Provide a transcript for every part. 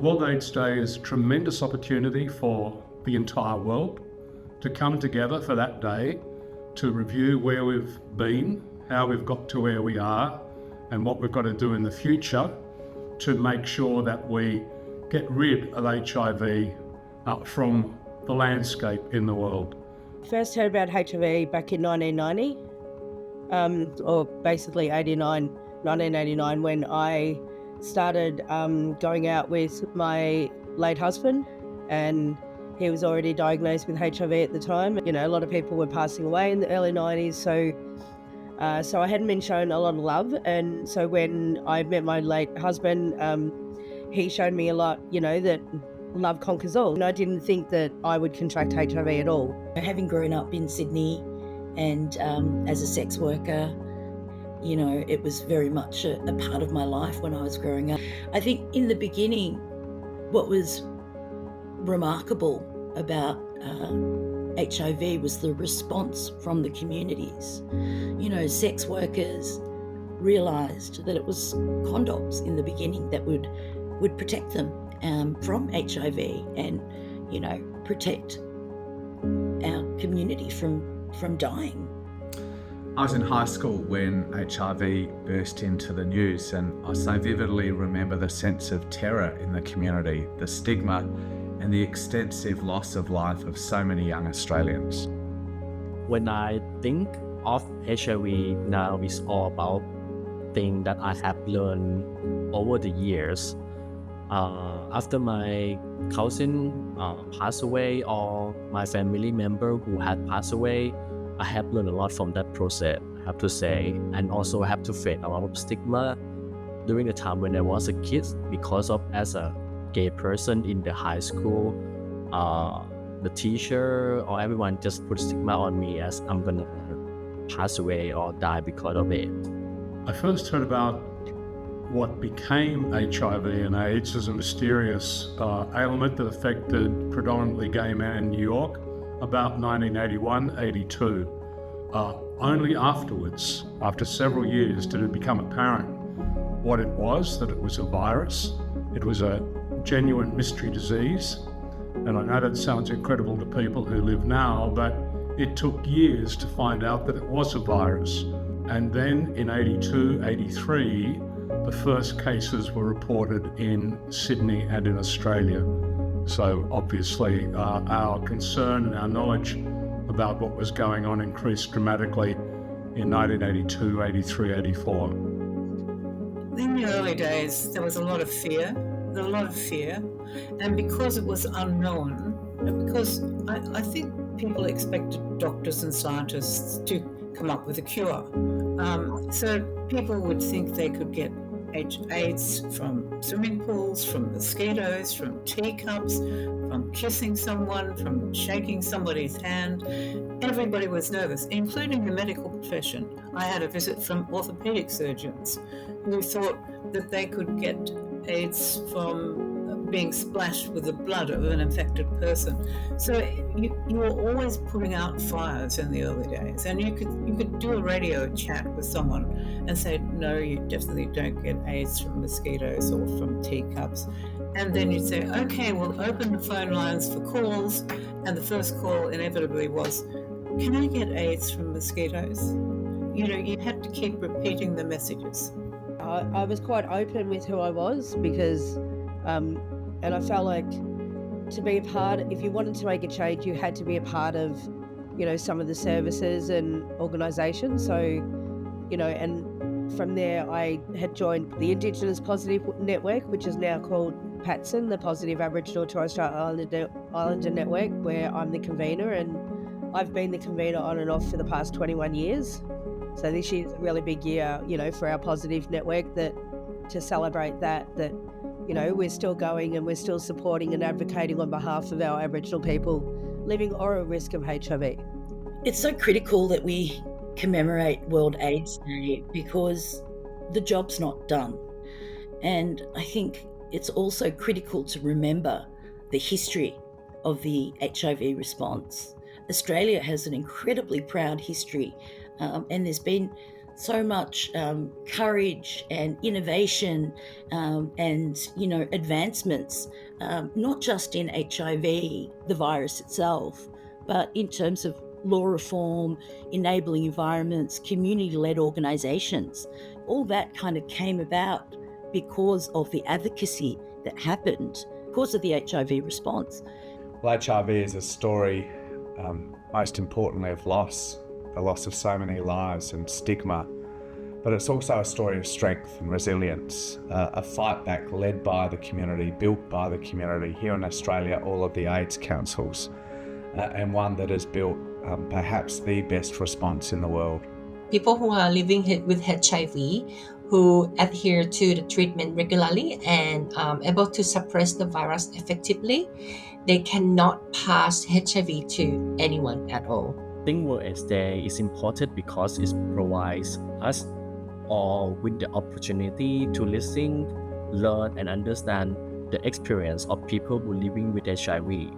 World AIDS Day is a tremendous opportunity for the entire world to come together for that day to review where we've been, how we've got to where we are, and what we've got to do in the future to make sure that we get rid of HIV from the landscape in the world. First heard about HIV back in 1990, or basically 1989, when I started going out with my late husband, and he was already diagnosed with HIV at the time. You know, a lot of people were passing away in the early 90s, so I hadn't been shown a lot of love. And so when I met my late husband, he showed me a lot, you know, that love conquers all. And I didn't think that I would contract HIV at all. Having grown up in Sydney and as a sex worker, you know, it was very much a part of my life when I was growing up. I think in the beginning, what was remarkable about HIV was the response from the communities. You know, sex workers realised that it was condoms in the beginning that would protect them from HIV and, you know, protect our community from dying. I was in high school when HIV burst into the news, and I so vividly remember the sense of terror in the community, the stigma and the extensive loss of life of so many young Australians. When I think of HIV now, it's all about things that I have learned over the years. After my cousin passed away, or my family member who had passed away, I have learned a lot from that process, I have to say, and also I have to face a lot of stigma during the time when I was a kid, because of as a gay person in the high school, the teacher or everyone just put stigma on me as I'm gonna pass away or die because of it. I first heard about what became HIV and AIDS as a mysterious ailment that affected predominantly gay men in New York about 1981-82. Only afterwards, after several years, did it become apparent what it was, that it was a virus. It was a genuine mystery disease. And I know that sounds incredible to people who live now, but it took years to find out that it was a virus. And then in 82, 83, the first cases were reported in Sydney and in Australia. So obviously our concern and our knowledge about what was going on increased dramatically in 1982, 83, 84. In the early days, there was a lot of fear. And because it was unknown, and because I think people expected doctors and scientists to come up with a cure. So people would think they could get AIDS from swimming pools, from mosquitoes, from teacups, from kissing someone, from shaking somebody's hand. Everybody was nervous, including the medical profession. I had a visit from orthopedic surgeons who thought that they could get AIDS from being splashed with the blood of an infected person. So you were always putting out fires in the early days, and you could do a radio chat with someone and say, no, you definitely don't get AIDS from mosquitoes or from teacups. And then you'd say, okay, we'll open the phone lines for calls, and the first call inevitably was, can I get AIDS from mosquitoes? You know, you had to keep repeating the messages. I was quite open with who I was because, and I felt like to be a part, if you wanted to make a change, you had to be a part of, you know, some of the services and organisations. So, you know, and from there I had joined the Indigenous Positive Network, which is now called PATSN, the Positive Aboriginal and Torres Strait Islander Network, where I'm the convener, and I've been the convener on and off for the past 21 years. So this year's a really big year, you know, for our Positive Network, that to celebrate that, you know, we're still going and we're still supporting and advocating on behalf of our Aboriginal people living or at risk of HIV. It's so critical that we commemorate World AIDS Day because the job's not done. And I think it's also critical to remember the history of the HIV response. Australia has an incredibly proud history, and there's been so much courage and innovation and advancements, not just in HIV, the virus itself, but in terms of law reform, enabling environments, community-led organisations. All that kind of came about because of the advocacy that happened, because of the HIV response. Well, HIV is a story, most importantly, of loss, the loss of so many lives and stigma. But it's also a story of strength and resilience, a fight back led by the community, built by the community here in Australia, all of the AIDS councils, and one that has built perhaps the best response in the world. People who are living with HIV, who adhere to the treatment regularly and able to suppress the virus effectively, they cannot pass HIV to anyone at all. I think World AIDS Day is important because it provides us all with the opportunity to listen, learn, and understand the experience of people who are living with HIV.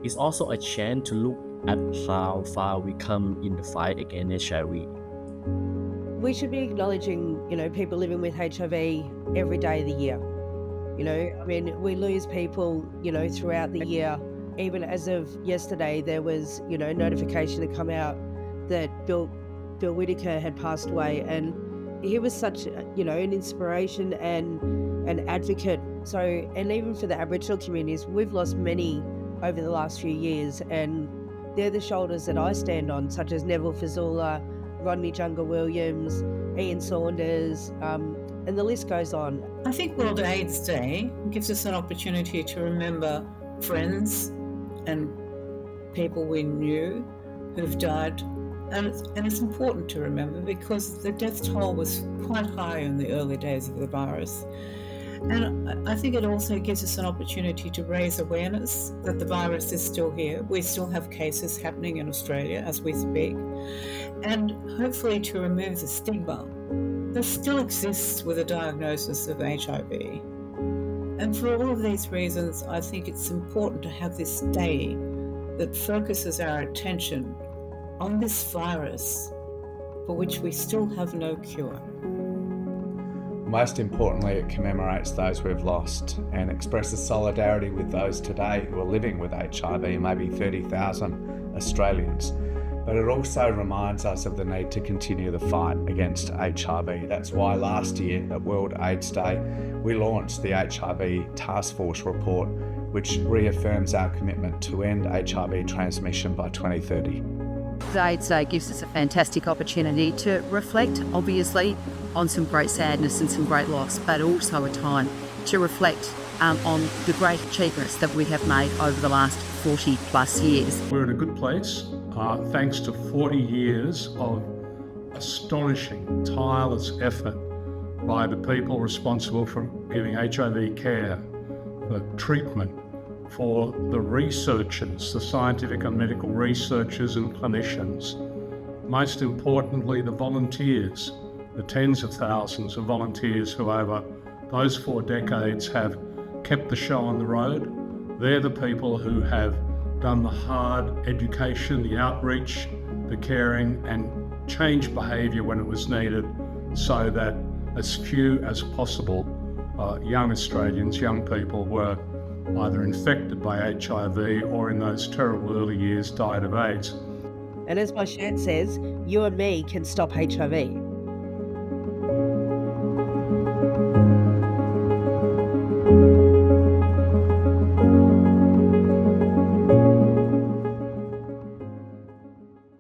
It's also a chance to look at how far we come in the fight against HIV. We should be acknowledging, people living with HIV every day of the year. We lose people, throughout the year. Even as of yesterday, there was, notification to come out that Bill Whittaker had passed away, and he was such, an inspiration and an advocate. So, and even for the Aboriginal communities, we've lost many over the last few years, and they're the shoulders that I stand on, such as Neville Fazula, Rodney Jungle-Williams, Ian Saunders, and the list goes on. I think World AIDS Day gives us an opportunity to remember friends and people we knew who've died. And it's important to remember because the death toll was quite high in the early days of the virus. And I think it also gives us an opportunity to raise awareness that the virus is still here. We still have cases happening in Australia as we speak. And hopefully to remove the stigma that still exists with a diagnosis of HIV. And for all of these reasons, I think it's important to have this day that focuses our attention on this virus for which we still have no cure. Most importantly, it commemorates those we've lost and expresses solidarity with those today who are living with HIV, maybe 30,000 Australians. But it also reminds us of the need to continue the fight against HIV. That's why last year at World AIDS Day, we launched the HIV Task Force report, which reaffirms our commitment to end HIV transmission by 2030. The AIDS Day gives us a fantastic opportunity to reflect, obviously, on some great sadness and some great loss, but also a time to reflect on the great achievements that we have made over the last 40 plus years. We're in a good place thanks to 40 years of astonishing, tireless effort by the people responsible for giving HIV care, the treatment, for the researchers, the scientific and medical researchers and clinicians. Most importantly, the volunteers, the tens of thousands of volunteers who over those 4 decades have kept the show on the road. They're the people who have done the hard education, the outreach, the caring, and changed behaviour when it was needed so that as few as possible young Australians, young people were either infected by HIV or in those terrible early years died of AIDS. And as my shirt says, you and me can stop HIV.